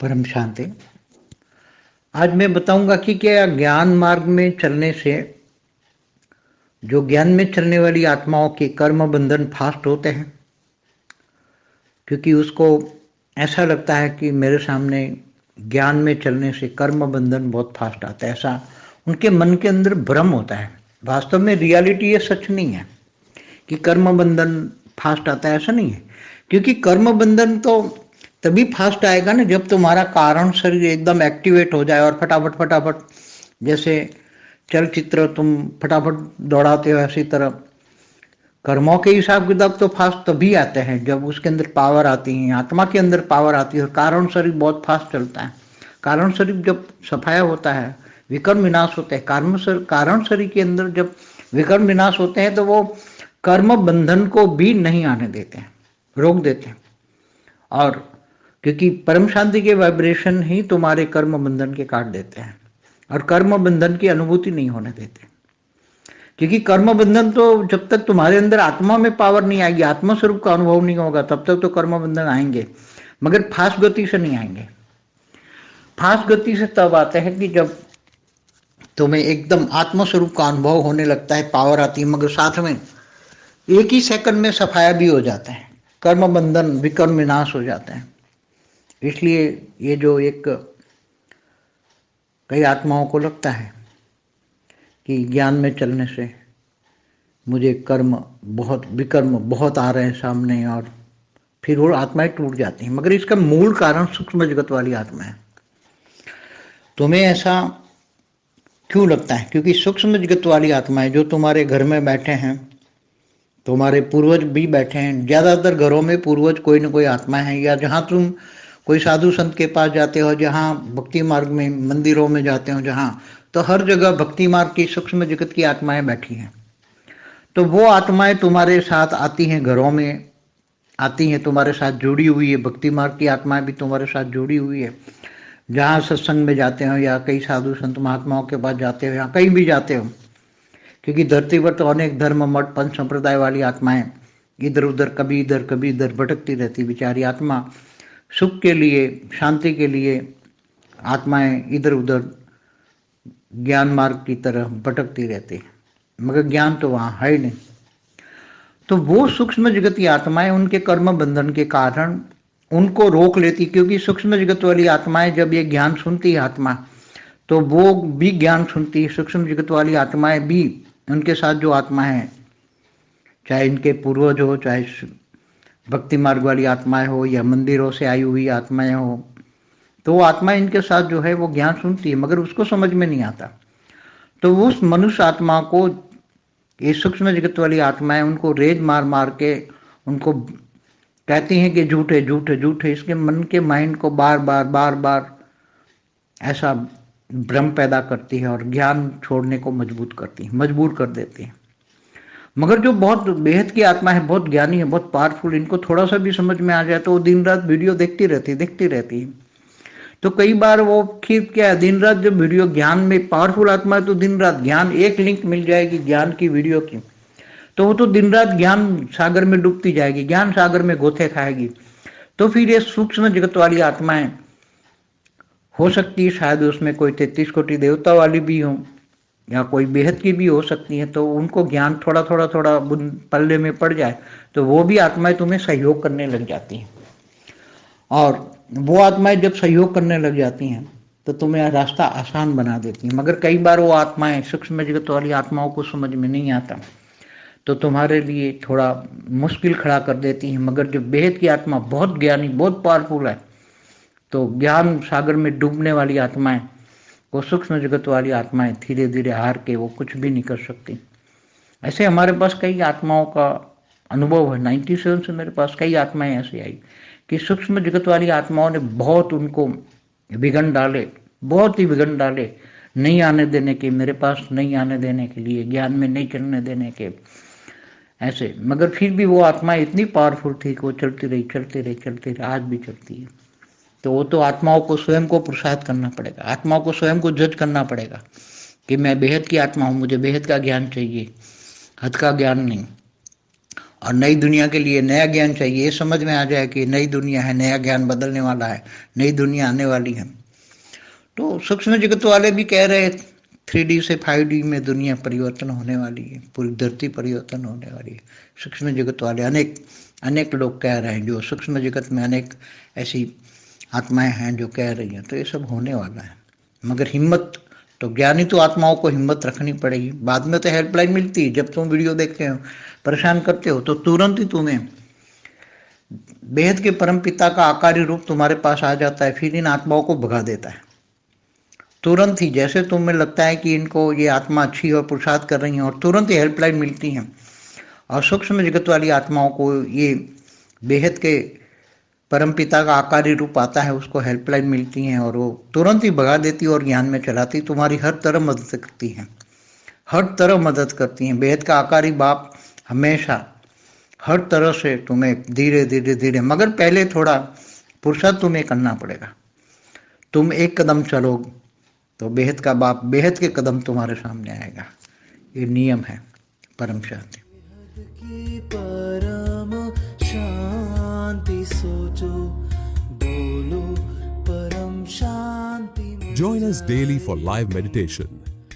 परम शांति। आज मैं बताऊंगा कि क्या ज्ञान मार्ग में चलने से जो ज्ञान में चलने वाली आत्माओं के कर्म बंधन फास्ट होते हैं, क्योंकि उसको ऐसा लगता है कि मेरे सामने ज्ञान में चलने से कर्म बंधन बहुत फास्ट आता है। ऐसा उनके मन के अंदर भ्रम होता है। वास्तव में रियलिटी ये सच नहीं है कि कर्म बंधन फास्ट आता है, ऐसा नहीं है। क्योंकि कर्म बंधन तो तभी फास्ट आएगा ना जब तुम्हारा कारण शरीर एकदम एक्टिवेट हो जाए और फटाफट फटाफट, जैसे चलचित्र तुम फटाफट दौड़ाते हो, ऐसी तरह कर्मों के हिसाब किताब तो फास्ट तभी आते हैं जब उसके अंदर पावर आती है, आत्मा के अंदर पावर आती है। और कारण शरीर बहुत फास्ट चलता है। कारण शरीर जब सफाया होता है, विकर्म विनाश होते हैं। कारण शरीर के अंदर जब विकर्म विनाश होते हैं तो वो कर्म बंधन को भी नहीं आने देते हैं, रोक देते हैं। और क्योंकि परम शांति के वाइब्रेशन ही तुम्हारे कर्म बंधन के काट देते हैं और कर्म बंधन की अनुभूति नहीं होने देते। क्योंकि कर्म बंधन तो जब तक तुम्हारे अंदर आत्मा में पावर नहीं आएगी, आत्मा स्वरूप का अनुभव नहीं होगा, तब तक तो कर्म बंधन आएंगे, मगर फास्ट गति से नहीं आएंगे। फास्ट गति से तब आते हैं कि जब तुम्हें एकदम आत्मा स्वरूप का अनुभव होने लगता है, पावर आती है, मगर साथ में एक ही सेकंड में सफाया भी हो जाता है, कर्म बंधन विकर्म विनाश हो जाता है। इसलिए ये जो एक कई आत्माओं को लगता है कि ज्ञान में चलने से मुझे कर्म बहुत विकर्म बहुत आ रहे हैं सामने, और फिर वो आत्माएं टूट जाती हैं। मगर इसका मूल कारण सूक्ष्म जगत वाली आत्मा है। तुम्हें ऐसा क्यों लगता है? क्योंकि सूक्ष्म जगत वाली आत्माएं जो तुम्हारे घर में बैठे हैं, तुम्हारे पूर्वज भी बैठे हैं। ज्यादातर घरों में पूर्वज कोई ना कोई आत्मा है, या जहां तुम कोई साधु संत के पास जाते हो, जहां भक्ति मार्ग में मंदिरों में जाते हो, जहां तो हर जगह भक्ति मार्ग की सूक्ष्म जगत की आत्माएं बैठी हैं। तो वो आत्माएं तुम्हारे साथ आती हैं, घरों में आती हैं, तुम्हारे साथ जुड़ी हुई है। भक्ति मार्ग की आत्माएं भी तुम्हारे साथ जुड़ी हुई है। जहाँ सत्संग में जाते हो, या कई साधु संत महात्माओं के पास जाते हो, या कहीं भी जाते हो, क्योंकि धरती पर तो अनेक धर्म मठ पंच संप्रदाय वाली आत्माएं इधर उधर कभी इधर भटकती रहती। बेचारी आत्मा सुख के लिए, शांति के लिए आत्माएं इधर उधर ज्ञान मार्ग की तरह भटकती रहती, मगर ज्ञान तो वहां है ही नहीं। तो वो सूक्ष्म जगत की आत्माएं उनके कर्म बंधन के कारण उनको रोक लेती। क्योंकि सूक्ष्म जगत वाली आत्माएं जब ये ज्ञान सुनती है आत्मा, तो वो भी ज्ञान सुनती है। सूक्ष्म जगत वाली आत्माएं भी, उनके साथ जो आत्मा है, चाहे इनके पूर्वज हो, चाहे भक्ति मार्ग वाली आत्माएं हो, या मंदिरों से आई हुई आत्माएं हो, तो वो आत्मा इनके साथ जो है वो ज्ञान सुनती है, मगर उसको समझ में नहीं आता। तो उस मनुष्य आत्मा को ये सूक्ष्म जगत वाली आत्माएं उनको रेज मार मार के उनको कहती हैं कि झूठे झूठे झूठे। इसके मन के माइंड को बार बार बार बार ऐसा भ्रम पैदा करती है और ज्ञान छोड़ने को मजबूर कर देती है। मगर जो बहुत बेहद की आत्मा है, बहुत ज्ञानी है, बहुत पावरफुल, इनको थोड़ा सा भी समझ में आ जाए तो वो दिन रात वीडियो देखती रहती है। तो कई बार वो ठीक क्या है, दिन रात जब वीडियो ज्ञान में पावरफुल आत्मा है तो दिन रात ज्ञान, एक लिंक मिल जाएगी ज्ञान की वीडियो की, तो वो तो दिन रात ज्ञान सागर में डूबती जाएगी, ज्ञान सागर में गोते खाएगी। तो फिर ये सूक्ष्म जगत वाली आत्माएं हो सकती है शायद उसमें कोई 33 कोटि देवता वाली भी हो, या कोई बेहद की भी हो सकती है। तो उनको ज्ञान थोड़ा थोड़ा थोड़ा पल्ले में पड़ जाए तो वो भी आत्माएं तुम्हें सहयोग करने लग जाती हैं। और वो आत्माएं जब सहयोग करने लग जाती हैं तो तुम्हें रास्ता आसान बना देती हैं। मगर कई बार वो आत्माएं, सूक्ष्म जगत वाली आत्माओं को समझ में नहीं आता, तो तुम्हारे लिए थोड़ा मुश्किल खड़ा कर देती हैं। मगर जो बेहद की आत्मा बहुत ज्ञानी, बहुत पावरफुल है, तो ज्ञान सागर में डूबने वाली आत्माएं, वो सूक्ष्म जगत वाली आत्माएं धीरे धीरे हार के वो कुछ भी नहीं कर सकती। ऐसे हमारे पास कई आत्माओं का अनुभव है। 97 से मेरे पास कई आत्माएं ऐसी आई कि सूक्ष्म जगत वाली आत्माओं ने बहुत उनको विघन डाले, बहुत ही विघन डाले, नहीं आने देने के, मेरे पास नहीं आने देने के लिए, ज्ञान में नहीं चलने देने के, ऐसे। मगर फिर भी वो आत्मा इतनी पावरफुल थी कि वो चलती रही, आज भी चलती है। तो वो तो आत्माओं को स्वयं को पुरुषार्थ करना पड़ेगा, आत्माओं को स्वयं को जज करना पड़ेगा कि मैं बेहद की आत्मा हूँ, मुझे बेहद का ज्ञान चाहिए, हद का ज्ञान नहीं। और नई दुनिया के लिए नया ज्ञान चाहिए, ये समझ में आ जाए कि नई दुनिया है, नया ज्ञान बदलने वाला है, नई दुनिया आने वाली है। तो सूक्ष्म जगत वाले भी कह रहे 3D से 5D में दुनिया परिवर्तन होने वाली है, पूरी धरती परिवर्तन होने वाली है। सूक्ष्म जगत वाले अनेक अनेक लोग कह रहे हैं, जो सूक्ष्म जगत में अनेक ऐसी आत्माएं हैं जो कह रही हैं, तो ये सब होने वाला है। मगर हिम्मत तो ज्ञानी तो आत्माओं को हिम्मत रखनी पड़ेगी। बाद में तो हेल्पलाइन मिलती है, जब तुम वीडियो देखते हो परेशान करते हो तो तुरंत ही तुम्हें बेहद के परम पिता का आकारी रूप तुम्हारे पास आ जाता है, फिर इन आत्माओं को भगा देता है तुरंत ही। जैसे तुम्हें लगता है कि इनको ये आत्मा अच्छी और पुरुषार्थ कर रही हैं, और तुरंत ही हेल्पलाइन मिलती हैं, और सूक्ष्म जगत वाली आत्माओं को ये बेहद के परमपिता का आकारी रूप आता है, उसको हेल्पलाइन मिलती हैं, और वो तुरंत ही भगा देती और ज्ञान में चलाती, तुम्हारी हर तरह मदद करती हैं, हर तरह मदद करती हैं। बेहद का आकारी बाप हमेशा हर तरह से तुम्हें धीरे धीरे धीरे, मगर पहले थोड़ा पुरुषार्थ तुम्हें करना पड़ेगा। तुम एक कदम चलो तो बेहद का बाप बेहद के कदम तुम्हारे सामने आएगा। ये नियम है परम शांति। परम शांति सोचो, बोलो परम शांति। Join us daily for live meditation,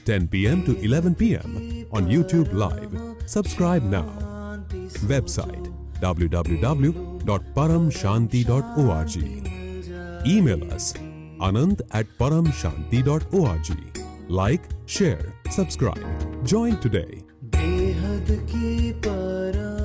10 p.m. to 11 p.m. on YouTube Live. Subscribe now. Website www.paramshanti.org. Email us anand@paramshanti.org. Like, share, subscribe. Join today. बेहद की परम